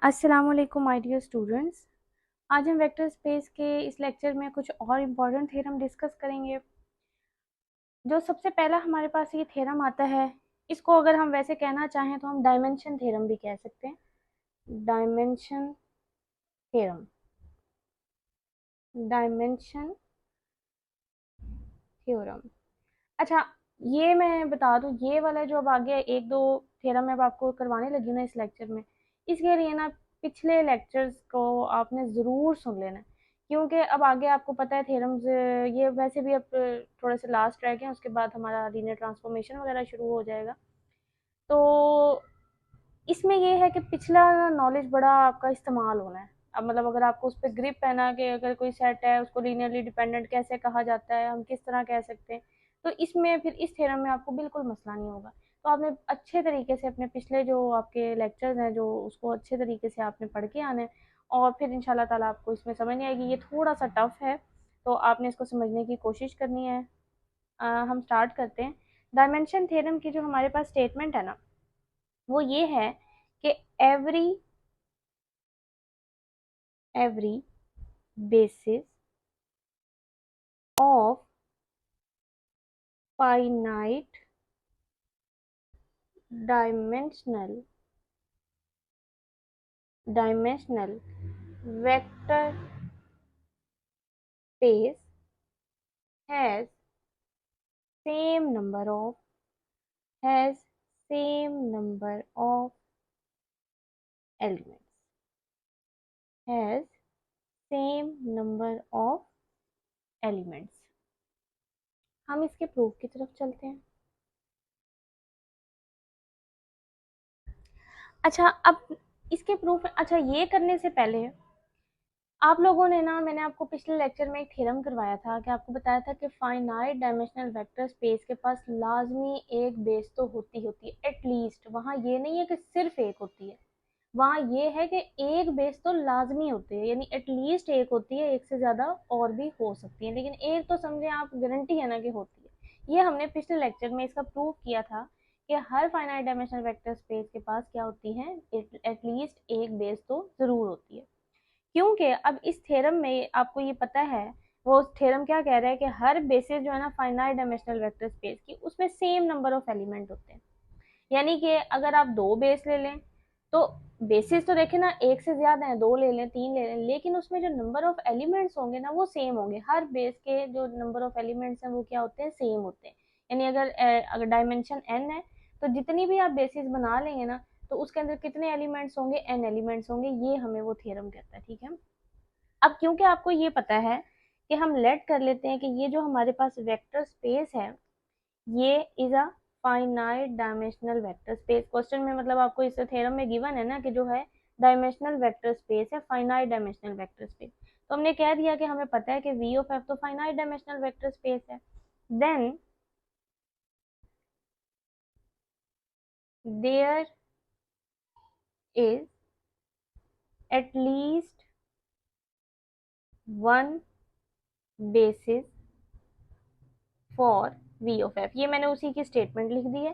अस्सलाम वालेकुम my dear students. आज हम वेक्टर स्पेस के इस लेक्चर में कुछ और इम्पॉर्टेंट थ्योरम डिस्कस करेंगे। जो सबसे पहला हमारे पास ये थ्योरम आता है, इसको अगर हम वैसे कहना चाहें तो हम डायमेंशन थ्योरम भी कह सकते हैं। Dimension theorem, dimension theorem. अच्छा, ये मैं बता दूं, ये वाला जो अब आगे एक दो थ्योरम मैं अब आपको करवाने लगी हूँ ना इस लेक्चर में, इसके लिए ना पिछले लेक्चर्स को आपने ज़रूर सुन लेना है, क्योंकि अब आगे आपको पता है थ्योरम्स ये वैसे भी अब थोड़े से लास्ट रह गए हैं, उसके बाद हमारा लीनियर ट्रांसफॉर्मेशन वगैरह शुरू हो जाएगा। तो इसमें ये है कि पिछला नॉलेज बड़ा आपका इस्तेमाल होना है। अब मतलब अगर आपको उस पर ग्रिप है ना कि अगर कोई सेट है उसको लीनियरली डिपेंडेंट कैसे कहा जाता है, हम किस तरह कह सकते हैं, तो इसमें फिर इस थ्योरम में आपको बिल्कुल मसला नहीं होगा। तो आपने अच्छे तरीके से अपने पिछले जो आपके लेक्चर्स हैं जो उसको अच्छे तरीके से आपने पढ़ के आना है, और फिर इंशाल्लाह ताला आपको इसमें समझ नहीं आएगी। ये थोड़ा सा टफ है, तो आपने इसको समझने की कोशिश करनी है। हम स्टार्ट करते हैं। डायमेंशन थ्योरम की जो हमारे पास स्टेटमेंट है ना, वो ये है कि every every basis of finite dimensional vector space has same number of has same number of elements has same number of elements। हम इसके प्रूफ की तरफ चलते हैं। अच्छा, अब इसके प्रूफ, अच्छा ये करने से पहले आप लोगों ने ना, मैंने आपको पिछले लेक्चर में एक थ्योरम करवाया था कि आपको बताया था कि फाइनाइट डायमेंशनल वेक्टर स्पेस के पास लाजमी एक बेस तो होती है एटलीस्ट। वहाँ ये नहीं है कि सिर्फ एक होती है, वहाँ ये है कि एक बेस तो लाजमी होती है, यानी एटलीस्ट एक होती है, एक से ज़्यादा और भी हो सकती है, लेकिन एक तो समझे आप गारंटी है ना कि होती है। ये हमने पिछले लेक्चर में इसका प्रूव किया था कि हर फाइनाइट डायमेंशनल वेक्टर स्पेस के पास क्या होती है, एटलीस्ट एक बेस तो ज़रूर होती है। क्योंकि अब इस थ्योरम में आपको ये पता है, वो थ्योरम क्या कह रहा है कि हर बेसिस जो है ना फाइनाइट डायमेंशनल वेक्टर स्पेस की, उसमें सेम नंबर ऑफ एलिमेंट होते हैं। यानी कि अगर आप दो बेस ले लें तो बेसिस तो देखें ना, एक से ज्यादा है, दो ले लें, तीन ले लें, लेकिन उसमें जो नंबर ऑफ एलिमेंट्स होंगे ना वो सेम होंगे। हर बेस के जो नंबर ऑफ एलिमेंट्स हैं वो क्या होते हैं, सेम होते हैं। यानी अगर डायमेंशन n है तो जितनी भी आप बेसिस बना लेंगे ना, तो उसके अंदर कितने एलिमेंट्स होंगे, n एलिमेंट्स होंगे। ये हमें वो थ्योरम कहता है, ठीक है। अब क्योंकि आपको ये पता है कि हम लेट कर लेते हैं कि ये जो हमारे पास वेक्टर स्पेस है ये is a finite dimensional vector space. Question में मतलब आपको इस थ्योरम में गिवन है ना कि जो है डायमेंशनल वेक्टर स्पेस है, फाइनाइट डायमेंशनल वेक्टर स्पेस। तो हमने कह दिया कि हमें पता है कि वी ऑफ एफ तो फाइनाइट डायमेंशनल वेक्टर स्पेस है। Then there is at least one basis for V of F. ये मैंने उसी की स्टेटमेंट लिख दी है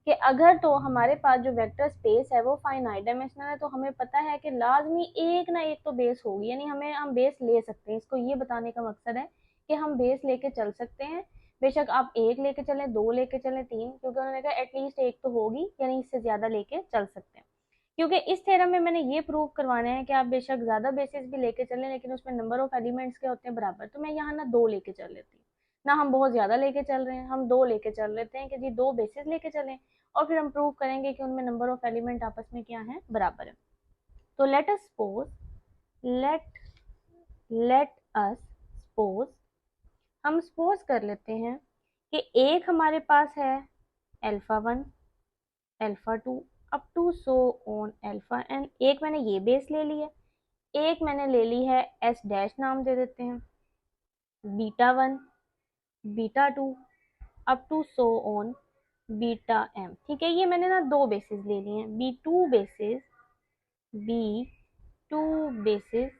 कि अगर तो हमारे पास जो वेक्टर स्पेस है वो फाइनाइट डायमेंशनल है, तो हमें पता है कि लाजमी एक ना एक तो बेस होगी, यानी हम बेस ले सकते हैं। इसको ये बताने का मकसद है कि हम बेस लेके चल सकते हैं। बेशक आप एक लेके चलें, दो लेके चलें, तीन, क्योंकि उन्होंने कहा एटलीस्ट एक तो होगी, यानी इससे ज्यादा लेके चल सकते हैं। क्योंकि इस थ्योरम में मैंने ये प्रूव करवाना है कि आप बेशक ज्यादा बेसिस भी लेके चलें, लेकिन उसमें नंबर ऑफ एलिमेंट्स के होते हैं बराबर। तो मैं यहाँ ना दो लेके चल लेती हूँ, ना हम बहुत ज्यादा लेके चल रहे हैं, हम दो लेके चल लेते हैं कि जी दो बेसिस लेके चलें, और फिर हम प्रूव करेंगे कि उनमें नंबर ऑफ एलिमेंट आपस में क्या है, बराबर है। तो let us suppose, let let us suppose, हम सपोज कर लेते हैं कि एक हमारे पास है alpha one, alpha two, up to so on alpha N. एक मैंने ये बेस ले ली है, एक मैंने ले ली है एस डैश नाम दे देते हैं, beta one, beta two, up to so on beta M. ठीक है, ये मैंने ना दो बेसिस ले लिए हैं, B two basis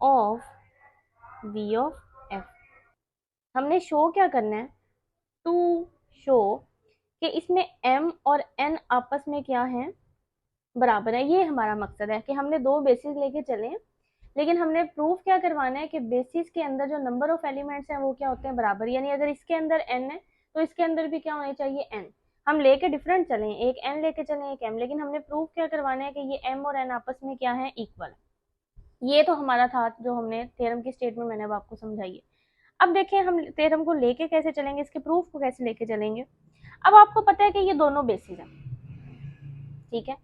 of V of F. हमने शो क्या करना है, टू शो कि इसमें m और n आपस में क्या है, बराबर है। ये हमारा मकसद है कि हमने दो बेसिस लेके चले हैं, लेकिन हमने प्रूफ क्या करवाना है कि बेसिस के अंदर जो नंबर ऑफ एलिमेंट्स हैं वो क्या होते हैं, बराबर। यानी अगर इसके अंदर n है तो इसके अंदर भी क्या होने चाहिए, n। हम लेके डिफरेंट चलें, एक n लेके चलें एक m, लेकिन हमने प्रूफ क्या करवाना है कि ये m और n आपस में क्या है, इक्वल। ये तो हमारा था जो हमने थ्योरम की स्टेटमेंट मैंने अब आपको समझाई है। अब देखें हम थ्योरम को लेके कैसे चलेंगे, इसके प्रूफ को कैसे लेके चलेंगे। अब आपको पता है कि ये दोनों बेसिस हैं, ठीक है।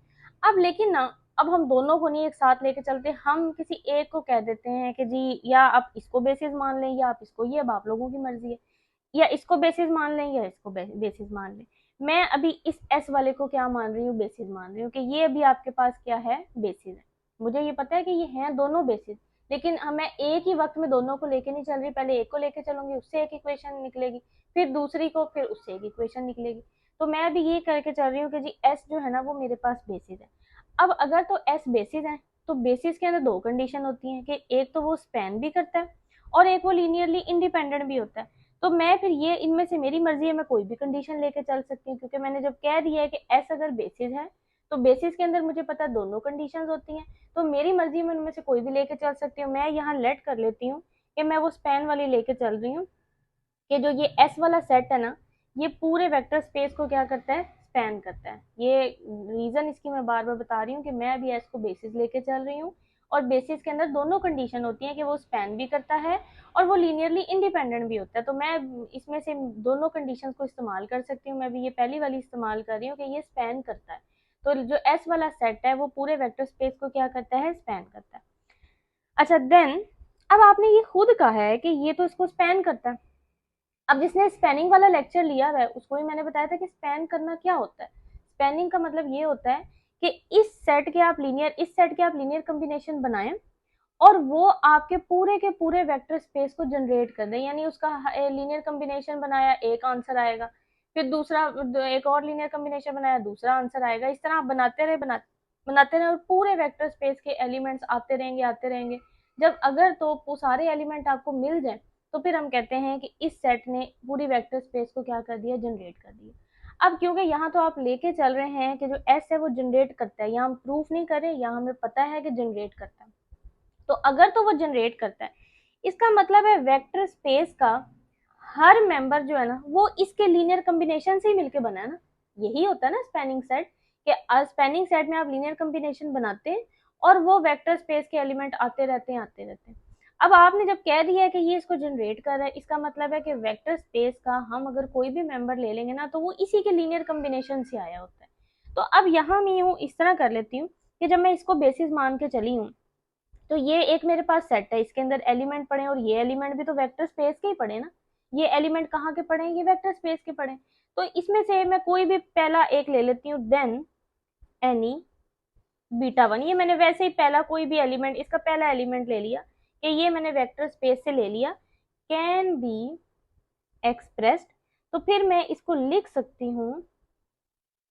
अब लेकिन ना, अब हम दोनों को नहीं एक साथ लेके चलते, हम किसी एक को कह देते हैं कि जी या आप इसको बेसिस मान लें या आप इसको, ये अब आप लोगों की मर्जी है, या इसको बेसिस मान लें या इसको बेसिस मान लें। मैं अभी इस एस वाले को क्या मान रही हूँ, बेसिस मान रही हूँ कि ये अभी आपके पास क्या है, बेसिस है। मुझे ये पता है कि ये हैं दोनों बेसिस, लेकिन मैं एक ही वक्त में दोनों को लेके नहीं चल रही, पहले एक को लेके चलूंगी, उससे एक इक्वेशन निकलेगी, फिर दूसरी को, फिर उससे एक इक्वेशन निकलेगी। तो मैं अभी ये करके चल रही हूँ कि जी एस जो है ना वो मेरे पास बेसिस है। अब अगर तो एस बेसिस है तो बेसिस के अंदर दो कंडीशन होती हैं कि एक तो वो स्पैन भी करता है और एक वो लीनियरली इंडिपेंडेंट भी होता है। तो मैं फिर ये इनमें से मेरी मर्जी है, मैं कोई भी कंडीशन लेके चल सकती हूँ, क्योंकि मैंने जब कह दिया है कि एस अगर बेसिस है तो बेसिस के अंदर मुझे पता दोनों कंडीशंस होती हैं, तो मेरी मर्जी में उनमें से कोई भी लेके चल सकती हूँ। मैं यहाँ लेट कर लेती हूँ कि मैं वो स्पैन वाली लेके चल रही हूँ कि जो ये एस वाला सेट है ना, ये पूरे वेक्टर स्पेस को क्या करता है, स्पैन करता है। ये रीजन इसकी मैं बार बार बता रही हूँ कि मैं अभी एस को बेसिस लेके चल रही हूँ, और बेसिस के अंदर दोनों कंडीशन होती हैं कि वो स्पैन भी करता है और वो लीनियरली इंडिपेंडेंट भी होता है। तो मैं इसमें से दोनों कंडीशन को इस्तेमाल कर सकती हूँ। मैं अभी ये पहली वाली इस्तेमाल कर रही हूँ कि ये स्पैन करता है। तो जो एस वाला सेट है वो पूरे वेक्टर स्पेस को क्या करता है, स्पैन करता है। अच्छा देन, अब आपने ये खुद कहा है कि ये तो इसको स्पैन करता है। अब जिसने स्पैनिंग वाला लेक्चर लिया है उसको ही मैंने बताया था कि स्पैन करना क्या होता है। स्पैनिंग का मतलब ये होता है कि इस सेट के आप लीनियर कॉम्बिनेशन बनाएं और वो आपके पूरे के पूरे वेक्टर स्पेस को जनरेट कर दे। यानी उसका लीनियर कॉम्बिनेशन बनाया, एक आंसर आएगा, फिर दूसरा एक और लीनियर कॉम्बिनेशन बनाया, दूसरा आंसर आएगा। इस तरह आप बनाते रहे और पूरे वेक्टर स्पेस के एलिमेंट्स आते रहेंगे। जब अगर तो वो सारे एलिमेंट आपको मिल जाए तो फिर हम कहते हैं कि इस सेट ने पूरी वेक्टर स्पेस को क्या कर दिया, जनरेट कर दिया। अब क्योंकि यहाँ तो आप लेके चल रहे हैं कि जो एस है वो जनरेट करता है, यहाँ हम प्रूफ नहीं कर रहे, यहाँ हमें पता है कि जनरेट करता है। तो अगर तो वो जनरेट करता है, इसका मतलब है वेक्टर स्पेस का हर मेंबर जो है ना वो इसके लीनियर कॉम्बिनेशन से ही मिलके बना है ना। यही होता है ना स्पैनिंग सेट, कि स्पैनिंग सेट में आप लीनियर कॉम्बिनेशन बनाते हैं और वो वेक्टर स्पेस के एलिमेंट आते रहते हैं। अब आपने जब कह दिया है कि ये इसको जनरेट कर रहा है, इसका मतलब है कि वेक्टर स्पेस का हम अगर कोई भी मेंबर ले लेंगे ना तो वो इसी के लीनियर कॉम्बिनेशन से आया होता है। तो अब यहाँ मैं यूँ इस तरह कर लेती हूँ कि जब मैं इसको बेसिस मान के चली हूँ तो ये एक मेरे पास सेट है, इसके अंदर एलिमेंट पड़े और ये एलिमेंट भी तो वेक्टर स्पेस के ही पड़े ना। ये एलिमेंट कहाँ के पड़े, ये वेक्टर स्पेस के पड़े। तो इसमें से मैं कोई भी पहला एक ले लेती हूँ, देन एनी बीटा वन। ये मैंने वैसे ही पहला कोई भी एलिमेंट, इसका पहला एलिमेंट ले लिया कि ये मैंने वेक्टर स्पेस से ले लिया, कैन बी एक्सप्रेस्ड। तो फिर मैं इसको लिख सकती हूँ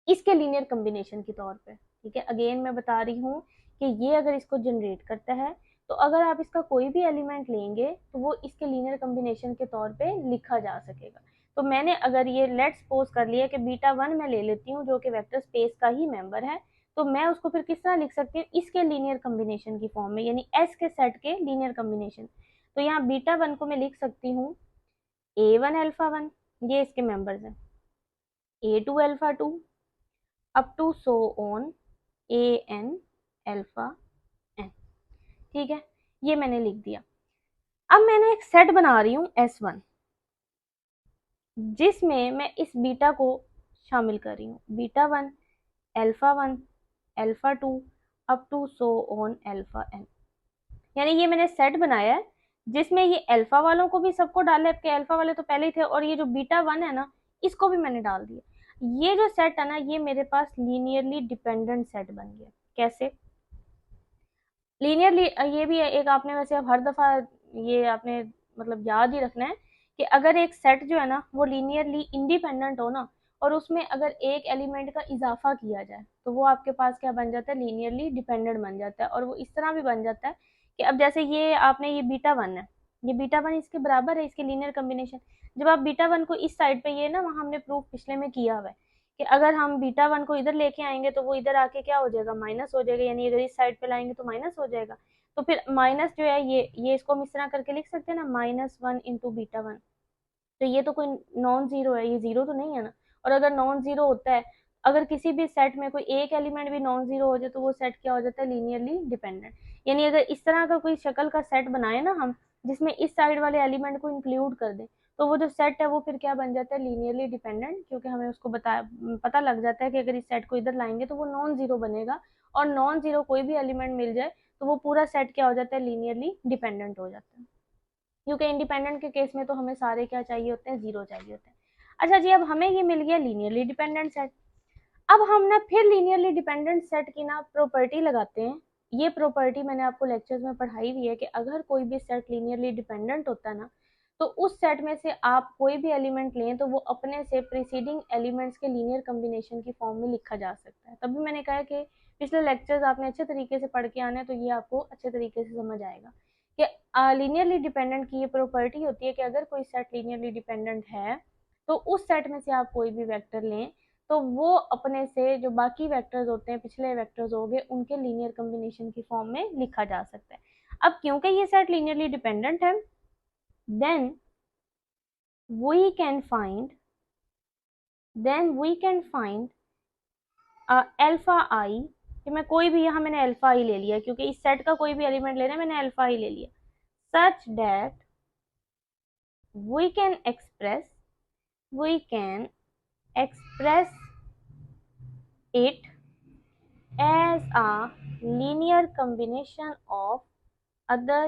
इसके लीनियर कॉम्बिनेशन के तौर पे। ठीक है, अगेन मैं बता रही हूँ कि ये अगर इसको जनरेट करता है तो अगर आप इसका कोई भी एलिमेंट लेंगे तो वो इसके लीनियर कॉम्बिनेशन के तौर पे लिखा जा सकेगा। तो मैंने अगर ये लेट्स सपोज कर लिया कि बीटा वन मैं ले लेती हूँ जो कि वेक्टर स्पेस का ही मेंबर है, तो मैं उसको फिर किस तरह लिख सकती हूँ, इसके लीनियर कॉम्बिनेशन की फॉर्म में, यानी एस के सेट के लीनियर कॉम्बिनेशन। तो यहाँ बीटा वन को मैं लिख सकती हूँ ए वन एल्फा वन, ये इसके मेंबर्स हैं, A two alpha two, up to so on A N alpha N. ठीक है, ये मैंने लिख दिया। अब मैंने एक सेट बना रही हूँ S1 जिसमें मैं इस बीटा को शामिल कर रही हूँ, beta one alpha two up to so on alpha N. यानी ये मैंने सेट बनाया है जिसमें ये अल्फा वालों को भी सबको डाला है, अल्फा वाले तो पहले ही थे, और ये जो बीटा वन है ना इसको भी मैंने डाल दिया। ये जो सेट है ना ये मेरे पास लीनियरली डिपेंडेंट सेट बन गया। कैसे लीनियरली, ये भी एक आपने वैसे अब हर दफा ये आपने मतलब याद ही रखना है कि अगर एक सेट जो है ना वो लीनियरली इंडिपेंडेंट हो ना और उसमें अगर एक एलिमेंट का इजाफा किया जाए तो वो आपके पास क्या बन जाता है, लीनियरली डिपेंडेंट बन जाता है। और वो इस तरह भी बन जाता है कि अब जैसे ये आपने ये बीटा वन है, ये बीटा वन इसके बराबर है, इसके लीनियर कॉम्बिनेशन। जब आप बीटा वन को इस साइड पे, ये ना वहाँ हमने प्रूफ पिछले में किया हुआ है कि अगर हम बीटा वन को इधर लेके आएंगे तो वो इधर आके क्या हो जाएगा, माइनस हो जाएगा, यानी अगर इस साइड पे लाएंगे तो माइनस हो जाएगा। तो फिर माइनस जो है ये इसको हम इस तरह करके लिख सकते हैं ना, -1 इंटू बीटा वन। तो ये तो कोई नॉन जीरो है, ये जीरो तो नहीं है ना। और अगर नॉन जीरो होता है, अगर किसी भी सेट में कोई एक एलिमेंट भी नॉन जीरो हो जाए तो वो सेट क्या हो जाता है, लीनियरली डिपेंडेंट। यानी अगर इस तरह का कोई शक्ल का सेट बनाए ना हम, जिसमें इस साइड वाले एलिमेंट को इंक्लूड कर दें, तो वो जो सेट है वो फिर क्या बन जाता है, लीनियरली डिपेंडेंट, क्योंकि हमें उसको पता लग जाता है कि अगर इस सेट को इधर लाएंगे तो वो नॉन जीरो बनेगा, और नॉन जीरो कोई भी एलिमेंट मिल जाए तो वो पूरा सेट क्या हो जाता है, लीनियरली डिपेंडेंट हो जाता है। क्योंकि इंडिपेंडेंट के केस में तो हमें सारे क्या चाहिए होते हैं, जीरो चाहिए होते हैं। अच्छा जी, अब हमें ये मिल गया लीनियरली डिपेंडेंट सेट। अब हम ना फिर लीनियरली डिपेंडेंट सेट की ना प्रॉपर्टी लगाते हैं। ये प्रॉपर्टी मैंने आपको लेक्चर्स में पढ़ाई हुई है कि अगर कोई भी सेट लीनियरली डिपेंडेंट होता है ना, तो उस सेट में से आप कोई भी एलिमेंट लें तो वो अपने से प्रीसीडिंग एलिमेंट्स के लीनियर कम्बिनेशन की फॉर्म में लिखा जा सकता है। तभी मैंने कहा कि पिछले लेक्चर्स आपने अच्छे तरीके से पढ़ के आने हैं, तो ये आपको अच्छे तरीके से समझ आएगा कि लीनियरली डिपेंडेंट की ये प्रॉपर्टी होती है कि अगर कोई सेट लीनियरली डिपेंडेंट है तो उस सेट में से आप कोई भी वेक्टर लें तो वो अपने से जो बाकी वेक्टर्स होते हैं, पिछले वेक्टर्स हो गए, उनके लीनियर कम्बिनेशन की फॉर्म में लिखा जा सकता है। अब क्योंकि ये सेट लीनियरली डिपेंडेंट है, then we can find alpha I, कि मैं कोई भी, यहाँ मैंने अल्फा आई ले लिया क्योंकि इस सेट का कोई भी एलिमेंट लेना है, मैंने अल्फा आई ले लिया, such that we can express it as a linear combination of other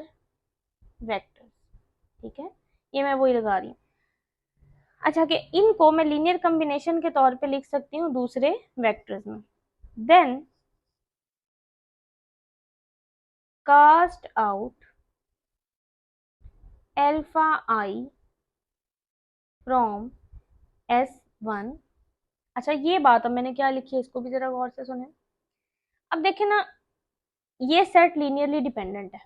vectors। ठीक है, ये मैं वही लगा रही हूँ। अच्छा, कि इनको मैं लीनियर कम्बिनेशन के तौर पे लिख सकती हूँ दूसरे वेक्टर्स में। Then cast out alpha I from S1। अच्छा, ये बात अब मैंने क्या लिखी है इसको भी जरा गौर से सुने। अब देखें ना, ये सेट लीनियरली डिपेंडेंट है।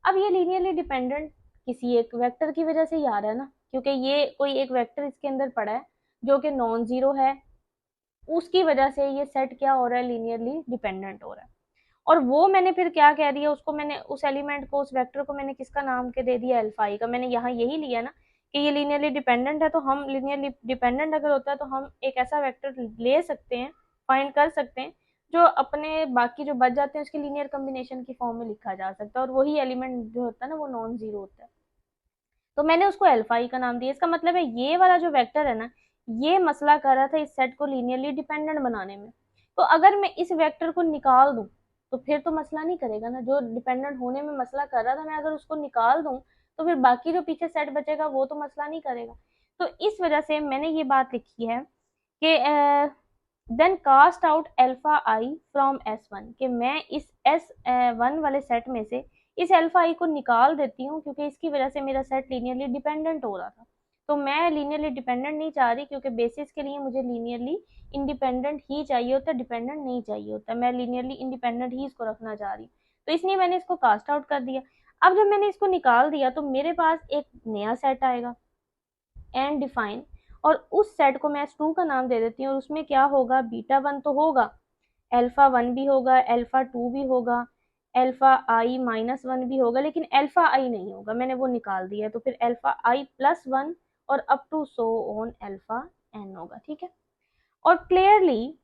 अब ये लीनियरली डिपेंडेंट किसी एक वेक्टर की वजह से ही आ रहा है ना, क्योंकि ये कोई एक वेक्टर इसके अंदर पड़ा है जो कि नॉन जीरो है, उसकी वजह से ये सेट क्या हो रहा है, लीनियरली डिपेंडेंट हो रहा है। और वो मैंने फिर क्या कह दिया, उसको मैंने, उस एलिमेंट को, उस वेक्टर को मैंने किसका नाम के दे दिया, अल्फा आई का। मैंने यहाँ यही लिया ना कि ये लीनियरली डिपेंडेंट है, तो हम लीनियरली डिपेंडेंट अगर होता है तो हम एक ऐसा वेक्टर ले सकते हैं, फाइंड कर सकते हैं, जो अपने बाकी जो बच जाते हैं उसके लीनियर कम्बिनेशन की फॉर्म में लिखा जा सकता है, और वही एलिमेंट जो होता है ना वो नॉन जीरो होता है। तो मैंने उसको अल्फा ई का नाम दिया। इसका मतलब है ये वाला जो वेक्टर है ना, ये मसला कर रहा था इस सेट को लीनियरली डिपेंडेंट बनाने में। तो अगर मैं इस वेक्टर को निकाल दूं तो फिर तो मसला नहीं करेगा ना, जो डिपेंडेंट होने में मसला कर रहा था, मैं अगर उसको निकाल दूं तो फिर बाकी जो पीछे सेट बचेगा वो तो मसला नहीं करेगा। तो इस वजह से मैंने ये बात लिखी है कि then cast out alpha I from S1, कि मैं इस S1 वाले सेट में से इस अल्फा आई को निकाल देती हूँ, क्योंकि इसकी वजह से मेरा सेट लीनियरली डिपेंडेंट हो रहा था। तो मैं लीनियरली डिपेंडेंट नहीं चाह रही, क्योंकि बेसिस के लिए मुझे लीनियरली इंडिपेंडेंट ही चाहिए होता है, डिपेंडेंट नहीं चाहिए होता। मैं लीनियरली इंडिपेंडेंट ही इसको रखना चाह रही हूँ, तो इसलिए मैंने इसको कास्ट आउट कर दिया। अब जब मैंने इसको निकाल दिया तो मेरे पास एक नया सेट आएगा, एंड डिफाइन, और उस सेट को मैं S2 का नाम दे देती हूँ, और उसमें क्या होगा, बीटा वन तो होगा, अल्फा वन भी होगा, अल्फा टू भी होगा, अल्फा आई -1 भी होगा, लेकिन अल्फा आई नहीं होगा, मैंने वो निकाल दिया। तो फिर अल्फा आई +1 और up to so on alpha N होगा। ठीक है, और क्लियरली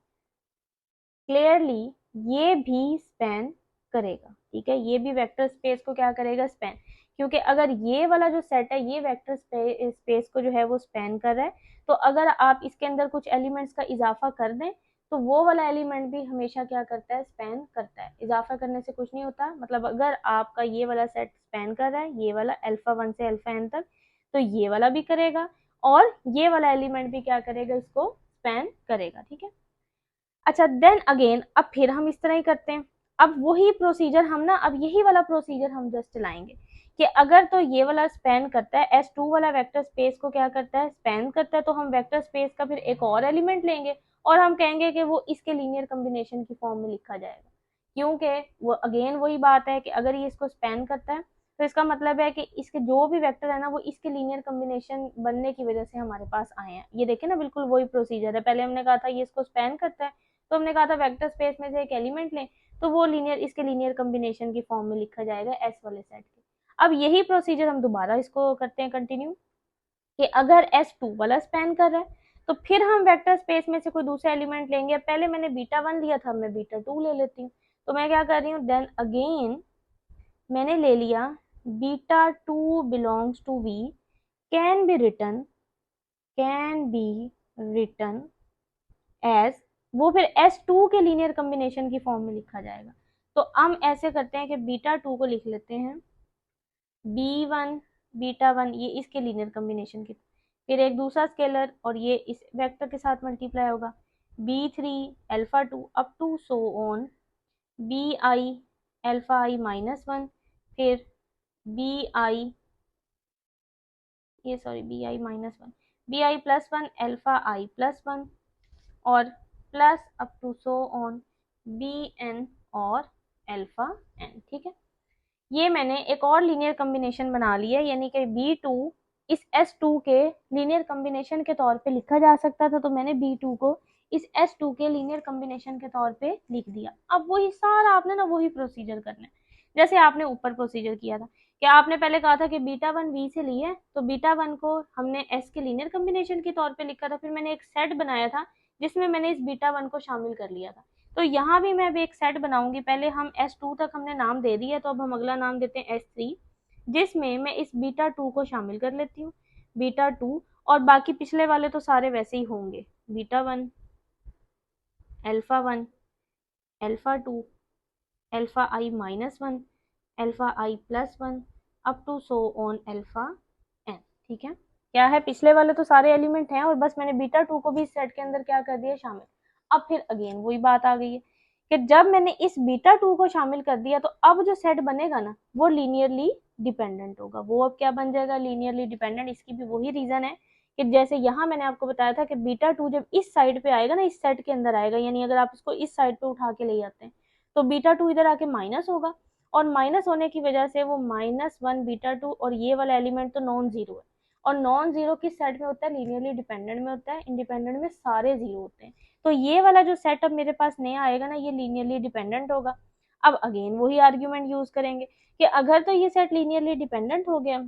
ये भी स्पैन करेगा। ठीक है, ये भी वेक्टर स्पेस को क्या करेगा, स्पैन, क्योंकि अगर ये वाला जो सेट है ये वेक्टर स्पेस को जो है वो स्पैन कर रहा है, तो अगर आप इसके अंदर कुछ एलिमेंट्स का इजाफा कर दें तो वो वाला एलिमेंट भी हमेशा क्या करता है, स्पैन करता है। इजाफा करने से कुछ नहीं होता, मतलब अगर आपका ये वाला सेट स्पैन कर रहा है, ये वाला अल्फा वन से अल्फा एन तक, तो ये वाला भी करेगा, और ये वाला एलिमेंट भी क्या करेगा, इसको स्पैन करेगा। ठीक है, अच्छा, देन अगेन अब फिर हम इस तरह ही करते हैं। अब वही प्रोसीजर हम ना, अब यही वाला प्रोसीजर हम जस्ट लाएंगे कि अगर तो ये वाला स्पैन करता है, S2 वाला वेक्टर स्पेस को क्या करता है, स्पैन करता है, तो हम वेक्टर स्पेस का फिर एक और एलिमेंट लेंगे और हम कहेंगे कि वो इसके लीनियर कम्बिनेशन की फॉर्म में लिखा जाएगा। क्योंकि वो अगेन वही बात है कि अगर ये इसको स्पैन करता है तो इसका मतलब है कि इसके जो भी वेक्टर है ना वो इसके लीनियर कॉम्बिनेशन बनने की वजह से हमारे पास आए हैं। ये देखें ना, बिल्कुल वही प्रोसीजर है। पहले हमने कहा था ये इसको स्पैन करता है, तो हमने कहा था वेक्टर स्पेस में से एक एलिमेंट लें, तो वो लीनियर इसके लीनियर कॉम्बिनेशन की फॉर्म में लिखा जाएगा एस वाले सेट के। अब यही प्रोसीजर हम दोबारा इसको करते हैं कंटिन्यू, कि अगर एस टू वाला स्पैन कर रहा है तो फिर हम वेक्टर स्पेस में से कोई दूसरा एलिमेंट लेंगे। पहले मैंने बीटा वन लिया था, मैं बीटा टू ले लेती हूँ। तो मैं क्या कर रही हूँ, देन अगेन मैंने ले लिया beta two belongs to V can be written as, वो फिर एस टू के लीनियर कॉम्बिनेशन की फॉर्म में लिखा जाएगा। तो हम ऐसे करते हैं कि बीटा टू को लिख लेते हैं बी वन बीटा वन, ये इसके लीनियर कॉम्बिनेशन की, फिर एक दूसरा स्केलर और ये इस वेक्टर के साथ मल्टीप्लाई होगा B three alpha two up to so on B I alpha I minus one, फिर B I B I minus one, B I plus one alpha I plus one, और plus up to so on B N और alpha N. ठीक है, ये मैंने एक और linear combination बना लिया, यानी कि बी टू इस एस टू के लीनियर कॉम्बिनेशन के तौर पे लिखा जा सकता था, तो मैंने बी टू को इस एस टू के लीनियर कॉम्बिनेशन के तौर पे लिख दिया। अब वही सारा आपने ना वही प्रोसीजर करना है जैसे आपने ऊपर प्रोसीजर किया था। क्या आपने पहले कहा था कि बीटा वन वी से लिए, तो बीटा वन को हमने एस के लीनियर कॉम्बिनेशन के तौर पे लिखा था, फिर मैंने एक सेट बनाया था जिसमें मैंने इस बीटा वन को शामिल कर लिया था। तो यहाँ भी मैं अभी एक सेट बनाऊंगी। पहले हम एस टू तक हमने नाम दे दिया, तो अब हम अगला नाम देते हैं एस थ्री, जिसमें मैं इस बीटा टू को शामिल कर लेती हूँ, बीटा टू, और बाकी पिछले वाले तो सारे वैसे ही होंगे, beta one one alpha two alpha I minus one alpha I plus one up to so on alpha N. ठीक है, क्या है, पिछले वाले तो सारे एलिमेंट हैं और बस मैंने बीटा टू को भी इस सेट के अंदर क्या कर दिया, शामिल। अब फिर अगेन वही बात आ गई है कि जब मैंने इस बीटा टू को शामिल कर दिया तो अब जो सेट बनेगा ना वो लीनियरली डिपेंडेंट होगा। वो अब क्या बन जाएगा, लीनियरली डिपेंडेंट। इसकी भी वही रीजन है कि जैसे यहाँ मैंने आपको बताया था कि बीटा टू जब इस साइड पे आएगा ना, इस सेट के अंदर आएगा, यानी अगर आप इसको इस साइड पे उठा के ले जाते हैं तो बीटा टू इधर आके माइनस होगा, और माइनस होने की वजह से वो माइनस वन बीटा टू और ये वाला एलिमेंट तो नॉन जीरो है, और नॉन जीरो किस सेट में होता है, लीनियरली डिपेंडेंट में होता है। इंडिपेंडेंट में सारे जीरो होते हैं। तो ये वाला जो सेटअप मेरे पास नया आएगा ना, ये लीनियरली डिपेंडेंट होगा। अब अगेन वही आर्ग्यूमेंट यूज करेंगे कि अगर तो ये सेट लीनियरली डिपेंडेंट हो गया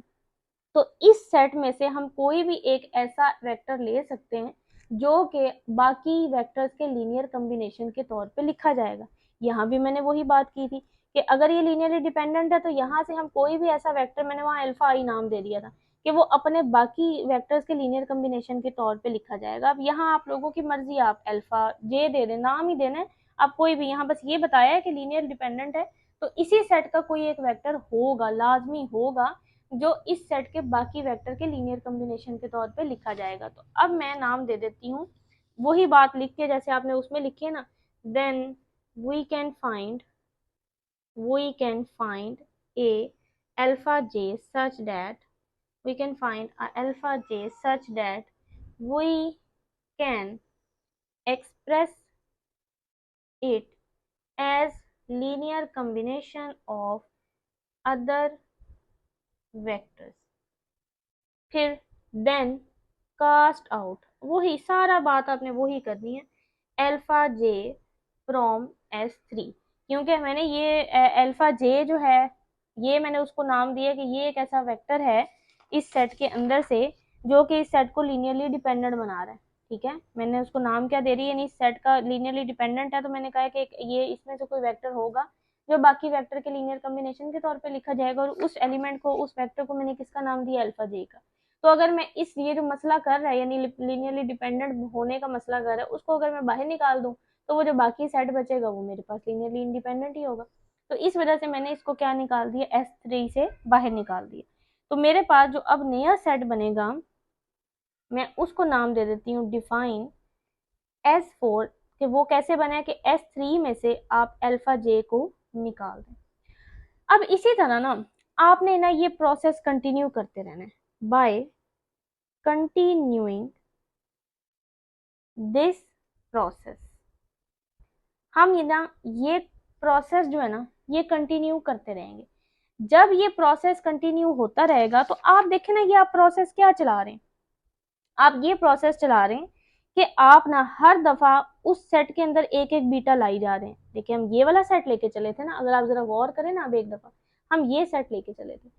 तो इस सेट में से हम कोई भी एक ऐसा वेक्टर ले सकते हैं जो कि बाकी वेक्टर्स के लीनियर कॉम्बिनेशन के तौर पे लिखा जाएगा। यहाँ भी मैंने वही बात की थी कि अगर ये लीनियरली डिपेंडेंट है तो यहाँ से हम कोई भी ऐसा वेक्टर, मैंने वहाँ अल्फा आई नाम दे दिया था, कि वो अपने बाकी वेक्टर्स के लीनियर कॉम्बिनेशन के तौर पे लिखा जाएगा। अब यहाँ आप लोगों की मर्जी, आप अल्फा जे दे दें, नाम ही देना है आप कोई भी। यहाँ बस ये बताया है कि लीनियर डिपेंडेंट है तो इसी सेट का कोई एक वेक्टर होगा, लाजमी होगा, जो इस सेट के बाकी वेक्टर के लीनियर कॉम्बिनेशन के तौर पे लिखा जाएगा। तो अब मैं नाम दे देती हूँ, वही बात लिख के जैसे आपने उसमें लिखी है ना, then we can find a alpha j such that we can find a alpha j such that we can express it as linear combination of other vectors। फिर देन कास्ट आउट, वही सारा बात आपने वही करनी है, alpha J from S three, क्योंकि मैंने ये अल्फा जे जो है ये मैंने उसको नाम दिया कि ये एक ऐसा वेक्टर है इस सेट के अंदर से जो कि इस सेट को लीनियरली डिपेंडेंट बना रहा है। ठीक है, मैंने उसको नाम क्या दे रही है, यानी इस सेट का लीनियरली डिपेंडेंट है, तो मैंने कहा कि ये इसमें से कोई वेक्टर होगा जो बाकी वेक्टर के लीनियर कॉम्बिनेशन के तौर पे लिखा जाएगा, और उस एलिमेंट को, उस वेक्टर को मैंने किसका नाम दिया, अल्फा जे का। तो अगर मैं इस ये जो मसला कर रहा है यानी लीनियरली डिपेंडेंट होने का मसला कर रहा है, उसको अगर मैं बाहर निकाल दूं तो वो जो बाकी सेट बचेगा वो मेरे पास लीनियरली इंडिपेंडेंट ही होगा। तो इस वजह से मैंने इसको क्या निकाल दिया, S3 से बाहर निकाल दिया। तो मेरे पास जो अब नया सेट बनेगा मैं उसको नाम दे देती हूँ डिफाइन S4, कि वो कैसे बना कि S3 में से आप अल्फा जे को निकाल दें। अब इसी तरह ना आपने ना ये प्रोसेस कंटिन्यू करते रहना है, बाय कंटिन्यूइंग दिस प्रोसेस। हम ये ना ये प्रोसेस जो है ना ये कंटिन्यू करते रहेंगे। जब ये प्रोसेस कंटिन्यू होता रहेगा तो आप देखें ना, ये आप प्रोसेस क्या चला रहे हैं, आप ये प्रोसेस चला रहे हैं कि आप ना हर दफा उस सेट के अंदर एक एक बीटा लाई जा रहे हैं। देखिए हम ये वाला सेट लेके चले थे ना, अगर आप जरा गौर करें ना, अब एक दफा हम ये सेट लेके चले थे,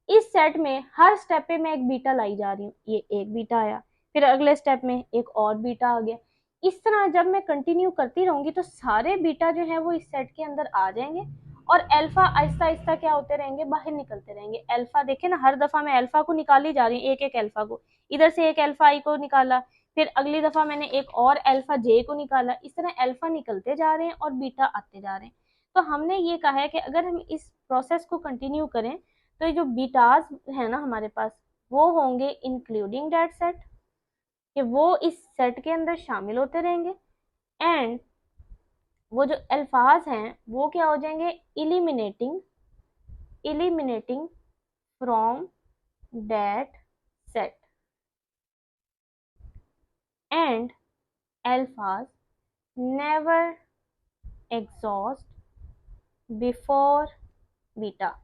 इस सेट में हर स्टेप पे मैं एक बीटा लाई जा रही हूँ, ये एक बीटा आया, फिर अगले स्टेप में एक और बीटा आ गया। इस तरह जब मैं कंटिन्यू करती रहूंगी तो सारे बीटा जो है वो इस सेट के अंदर आ जाएंगे और अल्फा आहिस्ता आहिस्ता क्या होते रहेंगे, बाहर निकलते रहेंगे। अल्फा देखे ना, हर दफा मैं अल्फा को निकाली जा रही हूँ, एक एक अल्फा को, इधर से एक अल्फा आई को निकाला, फिर अगली दफा मैंने एक और अल्फा जे को निकाला, इस तरह अल्फा निकलते जा रहे हैं और बीटा आते जा रहे हैं। तो हमने ये कहा है कि अगर हम इस प्रोसेस को कंटिन्यू करें तो ये जो बीटाज है ना हमारे पास, वो होंगे इंक्लूडिंग दैट सेट, कि वो इस सेट के अंदर शामिल होते रहेंगे, एंड वो जो अल्फाज हैं वो क्या हो जाएंगे, eliminating eliminating from that set, and अल्फाज नेवर एग्जॉस्ट बिफोर बीटा।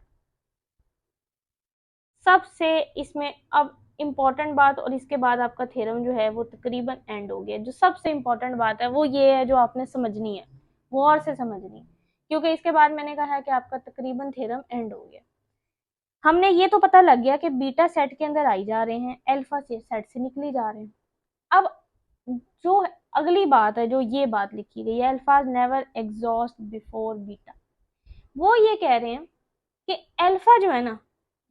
सबसे इसमें अब इम्पॉर्टेंट बात, और इसके बाद आपका थ्योरम जो है वो तकरीबन एंड हो गया, जो सबसे इम्पॉर्टेंट बात है वो ये है जो आपने समझनी है, गौर से समझनी है, क्योंकि इसके बाद मैंने कहा है कि आपका तकरीबन थ्योरम एंड हो गया। हमने ये तो पता लग गया कि बीटा सेट के अंदर आई जा रहे हैं, अल्फा से सेट से निकली जा रहे हैं। अब जो अगली बात है, जो ये बात लिखी गई है, अल्फाज नेवर एग्जॉस्ट बिफोर बीटा, वो ये कह रहे हैं कि अल्फा जो है ना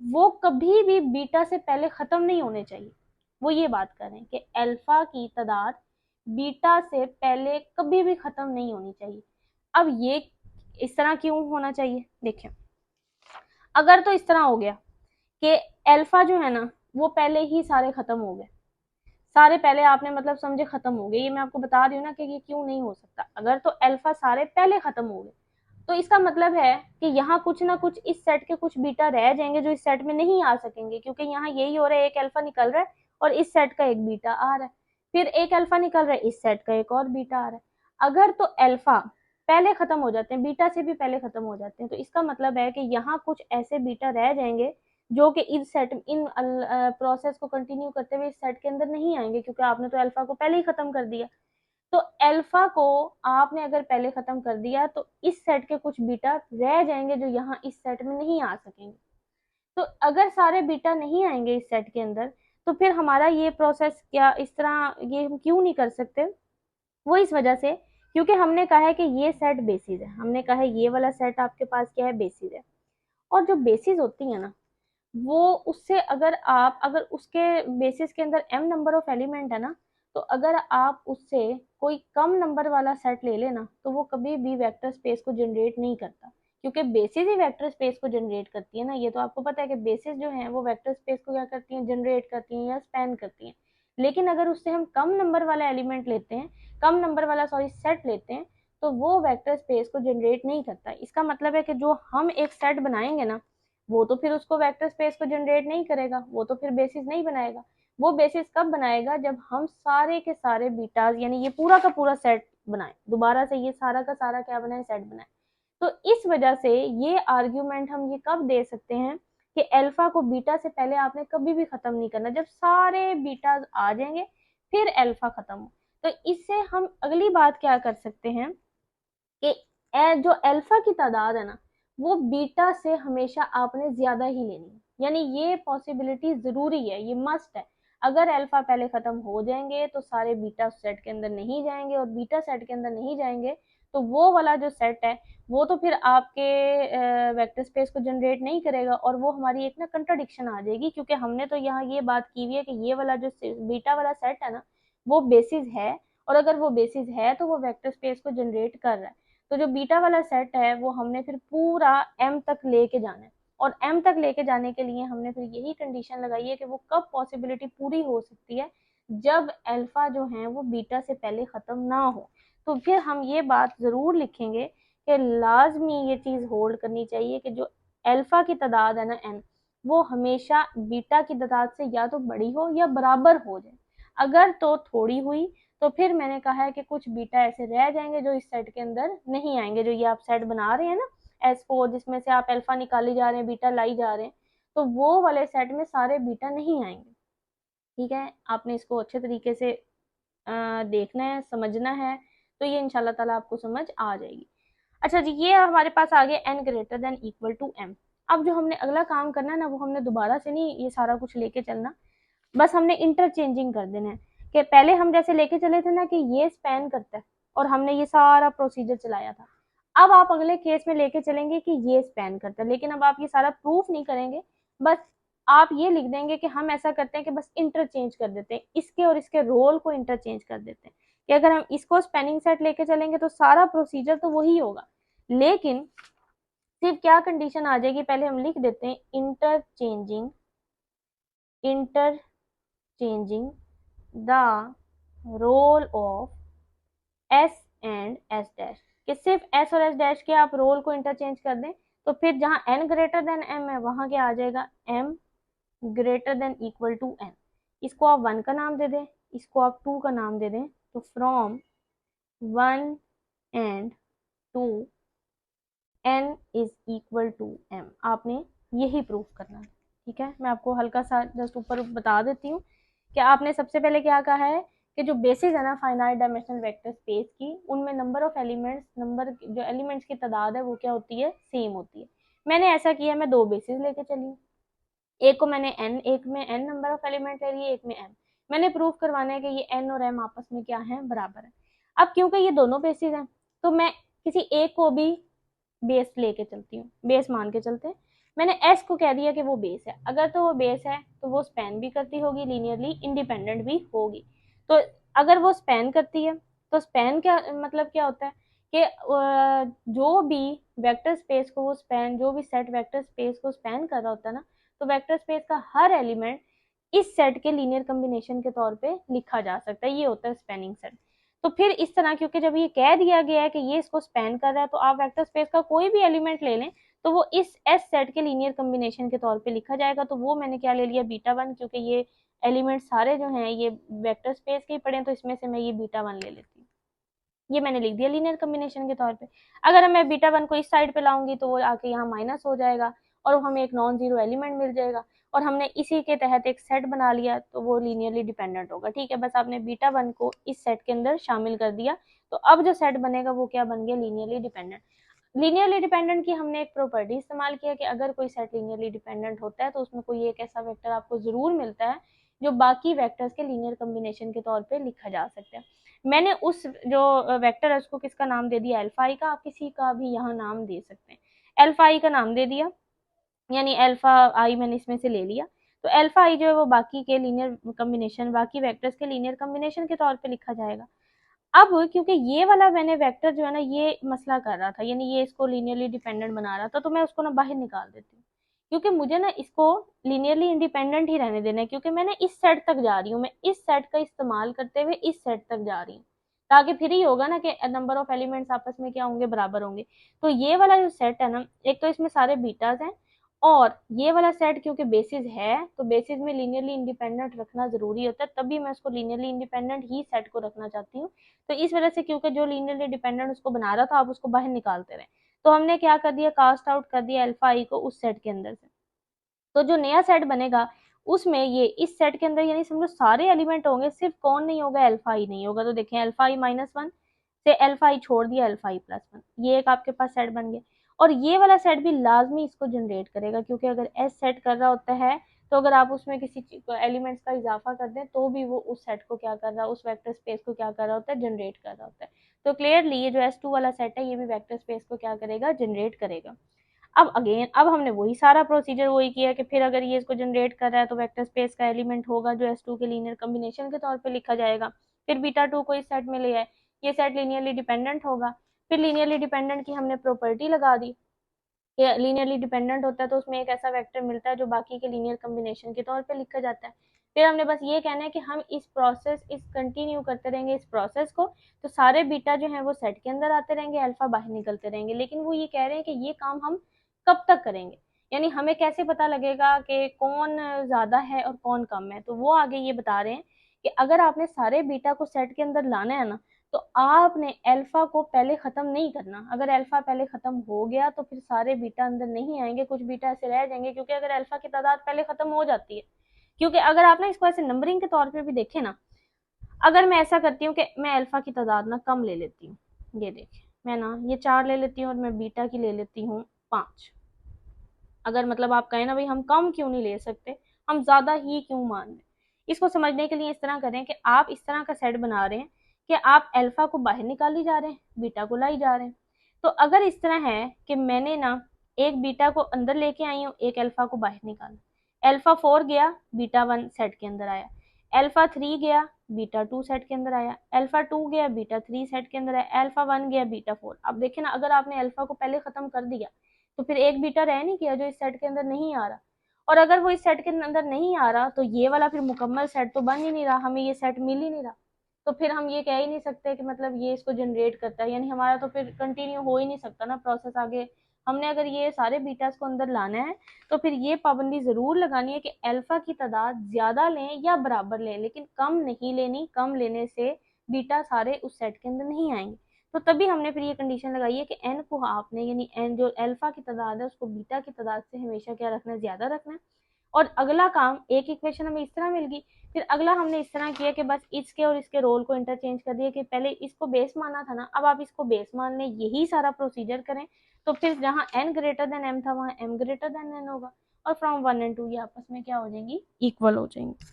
वो कभी भी बीटा से पहले खत्म नहीं होने चाहिए। वो ये बात कर रहे हैं कि अल्फा की तादाद बीटा से पहले कभी भी खत्म नहीं होनी चाहिए। अब ये इस तरह क्यों होना चाहिए, देखें, अगर तो इस तरह हो गया कि अल्फा जो है ना वो पहले ही सारे खत्म हो गए, सारे पहले आपने मतलब समझे खत्म हो गए, ये मैं आपको बता रही हूँ ना कि ये क्यों नहीं हो सकता। अगर तो अल्फा सारे पहले खत्म हो गए तो इसका मतलब है कि यहाँ कुछ ना कुछ इस सेट के कुछ बीटा रह जाएंगे जो इस सेट में नहीं आ सकेंगे, क्योंकि यहाँ यही हो रहा है, एक अल्फा निकल रहा है और इस सेट का एक बीटा आ रहा है, फिर एक अल्फा निकल रहा है, इस सेट का एक और बीटा आ रहा है। अगर तो अल्फा पहले खत्म हो जाते हैं, बीटा से भी पहले खत्म हो जाते हैं, तो इसका मतलब है कि यहाँ कुछ ऐसे बीटा रह जाएंगे जो कि इस सेट इन प्रोसेस को कंटिन्यू करते हुए इस सेट के अंदर नहीं आएंगे, क्योंकि आपने तो अल्फा को पहले ही खत्म कर दिया। तो अल्फा को आपने अगर पहले खत्म कर दिया तो इस सेट के कुछ बीटा रह जाएंगे जो यहाँ इस सेट में नहीं आ सकेंगे। तो अगर सारे बीटा नहीं आएंगे इस सेट के अंदर तो फिर हमारा ये प्रोसेस क्या इस तरह ये हम क्यों नहीं कर सकते, वो इस वजह से क्योंकि हमने कहा है कि ये सेट बेसिस है, हमने कहा है ये वाला सेट आपके पास क्या है, बेसिस है। और जो बेसिस होती है ना वो उससे अगर उसके बेसिस के अंदर m नंबर ऑफ एलिमेंट है ना, तो अगर आप उससे कोई कम नंबर वाला सेट ले लेना तो वो कभी भी वेक्टर स्पेस को जनरेट नहीं करता, क्योंकि बेसिस ही वेक्टर स्पेस को जनरेट करती है ना। ये तो आपको पता है कि बेसिस जो है वो वेक्टर स्पेस को क्या करती हैं, जनरेट करती हैं या स्पैन करती हैं। लेकिन अगर उससे हम कम नंबर वाला एलिमेंट लेते हैं, कम नंबर वाला सेट लेते हैं, तो वो वेक्टर स्पेस को जनरेट नहीं करता। इसका मतलब है कि जो हम एक सेट बनाएंगे ना वो तो फिर उसको वेक्टर स्पेस को जनरेट नहीं करेगा, वो तो फिर बेसिस नहीं बनाएगा। वो बेसिस कब बनाएगा, जब हम सारे के सारे बीटाज यानी ये पूरा का पूरा सेट बनाए, दोबारा से ये सारा का सारा क्या बनाए, सेट बनाए। तो इस वजह से ये आर्ग्यूमेंट हम ये कब दे सकते हैं कि अल्फा को बीटा से पहले आपने कभी भी खत्म नहीं करना, जब सारे बीटाज आ जाएंगे फिर अल्फा खत्म हो। तो इससे हम अगली बात क्या कर सकते हैं कि जो अल्फा की तादाद है ना वो बीटा से हमेशा आपने ज्यादा ही लेनी है, यानी ये पॉसिबिलिटी जरूरी है, ये मस्ट है। अगर अल्फा पहले खत्म हो जाएंगे तो सारे बीटा सेट के अंदर नहीं जाएंगे, और बीटा सेट के अंदर नहीं जाएंगे तो वो वाला जो सेट है वो तो फिर आपके वेक्टर स्पेस को जनरेट नहीं करेगा, और वो हमारी एक ना कंट्राडिक्शन आ जाएगी, क्योंकि हमने तो यहाँ ये बात की हुई है कि ये वाला जो बीटा वाला सेट है ना वो बेसिस है, और अगर वो बेसिस है तो वो वेक्टर स्पेस को जनरेट कर रहा है। तो जो बीटा वाला सेट है वो हमने फिर पूरा m तक लेके जाना है, और m तक लेके जाने के लिए हमने फिर यही कंडीशन लगाई है कि वो कब पॉसिबिलिटी पूरी हो सकती है, जब अल्फा जो है वो बीटा से पहले खत्म ना हो। तो फिर हम ये बात जरूर लिखेंगे कि लाजमी ये चीज होल्ड करनी चाहिए कि जो अल्फा की तादाद है ना n, वो हमेशा बीटा की तादाद से या तो बड़ी हो या बराबर हो जाए। अगर तो थोड़ी हुई तो फिर मैंने कहा है कि कुछ बीटा ऐसे रह जाएंगे जो इस सेट के अंदर नहीं आएंगे, जो ये आप सेट बना रहे हैं ना S4 जिसमें से आप अल्फा निकाली जा रहे हैं, बीटा लाई जा रहे हैं, तो वो वाले सेट में सारे बीटा नहीं आएंगे। ठीक है, आपने इसको अच्छे तरीके से देखना है, समझना है, तो ये इंशाल्लाह ताला आपको समझ आ जाएगी। अच्छा जी, ये हमारे पास आ गया n greater than equal to m। अब जो हमने अगला काम करना है ना, वो हमने दोबारा से नहीं ये सारा कुछ लेके चलना, बस हमने इंटरचेंजिंग कर देना है। कि पहले हम जैसे लेके चले थे ना कि ये स्पैन करता है और हमने ये सारा प्रोसीजर चलाया था, अब आप अगले केस में लेके चलेंगे कि ये स्पैन करता है, लेकिन अब आप ये सारा प्रूफ नहीं करेंगे, बस आप ये लिख देंगे कि हम ऐसा करते हैं कि बस इंटरचेंज कर देते हैं, इसके और इसके रोल को इंटरचेंज कर देते हैं, कि अगर हम इसको स्पैनिंग सेट लेके चलेंगे तो सारा प्रोसीजर तो वही होगा, लेकिन सिर्फ क्या कंडीशन आ जाएगी, पहले हम लिख देते हैं interchanging the role of S and S dash, कि सिर्फ एस और एस डैश के आप रोल को इंटरचेंज कर दें, तो फिर जहां एन ग्रेटर देन एम है वहां क्या आ जाएगा, M greater than equal to N. इसको आप 1 का नाम दे दें, इसको आप 2 का नाम दे दें, तो from 1 and 2 n is equal to m, आपने यही प्रूफ करना है। ठीक है, मैं आपको हल्का सा जस्ट ऊपर बता देती हूँ कि आपने सबसे पहले क्या कहा है कि जो बेसिस है ना फाइनाइट डायमेंशनल वेक्टर स्पेस की, उनमें नंबर ऑफ एलिमेंट्स, नंबर जो एलिमेंट्स की तादाद है वो क्या होती है, सेम होती है। मैंने ऐसा किया, मैं 2 बेसिस लेके चली, एक को मैंने n, एक में n नंबर ऑफ एलिमेंट ले लिए, एक में m। मैंने प्रूफ करवाना है कि ये n और m आपस में क्या है, बराबर है। अब क्योंकि ये दोनों बेसिस हैं, तो मैं किसी एक को भी बेस लेके चलती हूँ, बेस मान के चलते हैं। मैंने s को कह दिया कि वो बेस है, अगर तो वो बेस है तो वो स्पैन भी करती होगी, लीनियरली इंडिपेंडेंट भी होगी। तो अगर वो स्पैन करती है तो स्पैन क्या मतलब क्या होता है कि जो भी वेक्टर स्पेस को वो स्पैन, जो भी सेट वेक्टर स्पेस को स्पैन कर रहा होता है ना, तो वेक्टर स्पेस का हर एलिमेंट इस सेट के लीनियर कॉम्बिनेशन के तौर पे लिखा जा सकता है, ये होता है स्पैनिंग सेट। तो फिर इस तरह, क्योंकि जब ये कह दिया गया है कि ये इसको स्पैन कर रहा है, तो आप वेक्टर स्पेस का कोई भी एलिमेंट ले लें तो वो इस एस सेट के लीनियर कॉम्बिनेशन के तौर पे लिखा जाएगा। तो वो मैंने क्या ले लिया, बीटा 1, क्योंकि ये एलिमेंट सारे जो हैं ये वेक्टर स्पेस के ही पड़े हैं, तो इसमें से मैं ये बीटा 1 ले लेती हूँ, ये मैंने लिख दिया लीनियर कॉम्बिनेशन के तौर पे। अगर मैं बीटा 1 को इस साइड पे लाऊंगी तो वो आके यहाँ माइनस हो जाएगा और हमें एक नॉन जीरो एलिमेंट मिल जाएगा, और हमने इसी के तहत एक सेट बना लिया, तो वो लीनियरली डिपेंडेंट होगा। ठीक है, बस आपने बीटा 1 को इस सेट के अंदर शामिल कर दिया, तो अब जो सेट बनेगा वो क्या बन गया, लीनियरली डिपेंडेंट। लीनियरली डिपेंडेंट की हमने एक प्रॉपर्टी इस्तेमाल किया कि अगर कोई सेट लीनियरली डिपेंडेंट होता है तो उसमें कोई एक ऐसा वेक्टर आपको जरूर मिलता है जो बाकी वेक्टर्स के लीनियर कॉम्बिनेशन के तौर पे लिखा जा सकता है। मैंने उस जो वेक्टर है उसको किसका नाम दे दिया, अल्फा आई का। आप किसी का भी यहाँ नाम दे सकते हैं, अल्फा आई का नाम दे दिया, यानी अल्फा आई मैंने इसमें से ले लिया। तो अल्फा आई जो है वो बाकी के लीनियर कॉम्बिनेशन, बाकी वेक्टर्स के लीनियर कॉम्बिनेशन के तौर पे लिखा जाएगा। अब क्योंकि ये वाला मैंने वेक्टर जो है ना ये मसला कर रहा था, यानी ये इसको लीनियरली डिपेंडेंट बना रहा था, तो मैं उसको ना बाहर निकाल देती हूँ, क्योंकि मुझे ना इसको लीनियरली इंडिपेंडेंट ही रहने देना है, क्योंकि मैंने इस सेट तक जा रही हूँ, मैं इस सेट का इस्तेमाल करते हुए इस सेट तक जा रही हूँ, ताकि फिर ही होगा ना कि नंबर ऑफ एलिमेंट्स आपस में क्या होंगे, बराबर होंगे। तो ये वाला जो सेट है ना, एक तो इसमें सारे बीटाज हैं, और ये वाला सेट क्योंकि बेसिस है तो बेसिस में लीनियरली इंडिपेंडेंट रखना जरूरी होता है, तभी मैं उसको लीनियरली इंडिपेंडेंट ही सेट को रखना चाहती हूँ। तो इस वजह से, क्योंकि जो लीनियरली डिपेंडेंट उसको बना रहा था, आप उसको बाहर निकालते रहे, तो हमने क्या कर दिया, कास्ट आउट कर दिया अल्फा आई को उस सेट के अंदर से। तो जो नया सेट बनेगा उसमें ये इस सेट के अंदर यानी समझो सारे एलिमेंट होंगे, सिर्फ कौन नहीं होगा, अल्फा आई नहीं होगा। तो देखें, अल्फा आई -1 से अल्फा आई छोड़ दिया, अल्फा आई +1, ये एक आपके पास सेट बन गया। और ये वाला सेट भी लाजमी इसको जनरेट करेगा, क्योंकि अगर एस सेट कर रहा होता है तो अगर आप उसमें किसी एलिमेंट्स का इजाफा कर दें तो भी वो उस सेट को क्या कर रहा है, उस वेक्टर स्पेस को क्या कर रहा होता है, जनरेट कर रहा होता है। तो क्लियरली ये जो S2 वाला सेट है ये भी वेक्टर स्पेस को क्या करेगा, जनरेट करेगा। अब अगेन, अब हमने वही सारा प्रोसीजर वही किया कि फिर अगर ये इसको जनरेट कर रहा है तो वेक्टर स्पेस का एलिमेंट होगा जो S2 के लीनियर कॉम्बिनेशन के तौर पे लिखा जाएगा। फिर बीटा 2 को इस सेट में ले आए, ये सेट लीनियरली डिपेंडेंट होगा। फिर लीनियरली डिपेंडेंट की हमने प्रॉपर्टी लगा दी कि लीनियरली डिपेंडेंट होता है तो उसमें एक ऐसा वेक्टर मिलता है जो बाकी के लीनियर कॉम्बिनेशन के तौर पे लिखा जाता है। फिर हमने बस ये कहना है कि हम इस कंटिन्यू करते रहेंगे इस प्रोसेस को, तो सारे बीटा जो है वो सेट के अंदर आते रहेंगे, अल्फा बाहर निकलते रहेंगे। लेकिन वो ये कह रहे हैं कि ये काम हम कब तक करेंगे, यानी हमें कैसे पता लगेगा कि कौन ज्यादा है और कौन कम है। तो वो आगे ये बता रहे हैं कि अगर आपने सारे बीटा को सेट के अंदर लाना है ना, तो आपने अल्फा को पहले खत्म नहीं करना। अगर अल्फा पहले खत्म हो गया तो फिर सारे बीटा अंदर नहीं आएंगे, कुछ बीटा ऐसे रह जाएंगे, क्योंकि अगर अल्फा की तादाद पहले खत्म हो जाती है, क्योंकि अगर आप ना इसको ऐसे नंबरिंग के तौर पे भी देखें ना, अगर मैं ऐसा करती हूँ कि मैं अल्फा की तादाद ना कम ले लेती हूँ, ये देखिए मैं ना ये 4 ले लेती हूँ और मैं बीटा की ले लेती हूँ 5। अगर मतलब आप कहें ना भाई हम कम क्यों नहीं ले सकते, हम ज्यादा ही क्यों मान रहे, इसको समझने के लिए इस तरह करें कि आप इस तरह का सेट बना रहे हैं कि आप अल्फा को बाहर निकाली जा रहे हैं, बीटा को लाई जा रहे हैं। तो अगर इस तरह है कि मैंने ना एक बीटा को अंदर लेके आई हूँ, एक अल्फा को बाहर निकाला, अल्फा 4 गया, बीटा 1 सेट के अंदर आया, अल्फा 3 गया, बीटा 2 सेट के अंदर आया, अल्फा 2 गया, बीटा 3 सेट के अंदर आया, अल्फा 1 गया, बीटा 4। अब देखें ना, अगर आपने अल्फा को पहले खत्म कर दिया तो फिर एक बीटा रह नहीं गया जो इस सेट के अंदर नहीं आ रहा, और अगर वो इस सेट के अंदर नहीं आ रहा तो ये वाला फिर मुकम्मल सेट तो बन ही नहीं रहा, हमें ये सेट मिल ही नहीं रहा। तो फिर हम ये कह ही नहीं सकते कि मतलब ये इसको जनरेट करता है, यानी हमारा तो फिर कंटिन्यू हो ही नहीं सकता ना प्रोसेस आगे। हमने अगर ये सारे बीटास को अंदर लाना है तो फिर ये पाबंदी जरूर लगानी है कि अल्फा की तादाद ज्यादा लें या बराबर लें, लेकिन कम नहीं लेनी, कम लेने से बीटा सारे उस सेट के अंदर नहीं आएंगे। तो तभी हमने फिर ये कंडीशन लगाई है कि एन को आपने, यानी एन जो अल्फा की तादाद है उसको बीटा की तादाद से हमेशा क्या रखना है, ज्यादा रखना है। और अगला काम, एक इक्वेशन हमें इस तरह मिल गई, फिर अगला हमने इस तरह किया कि बस इसके और इसके रोल को इंटरचेंज कर दिया, कि पहले इसको बेस माना था ना, अब आप इसको बेस मान लें, यही सारा प्रोसीजर करें। तो फिर जहां एन ग्रेटर देन एम था वहां एम ग्रेटर देन एन होगा, और फ्रॉम 1 एंड 2 ये आपस में क्या हो जाएंगी, इक्वल हो जाएंगी।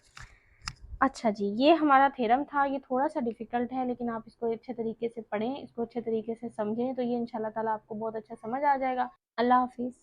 अच्छा जी, ये हमारा थ्योरम था। ये थोड़ा सा डिफिकल्ट है, लेकिन आप इसको अच्छे तरीके से पढ़ें, इसको अच्छे तरीके से समझें, तो ये इंशाल्लाह ताला आपको बहुत अच्छा समझ आ जाएगा। अल्लाह हाफिज़।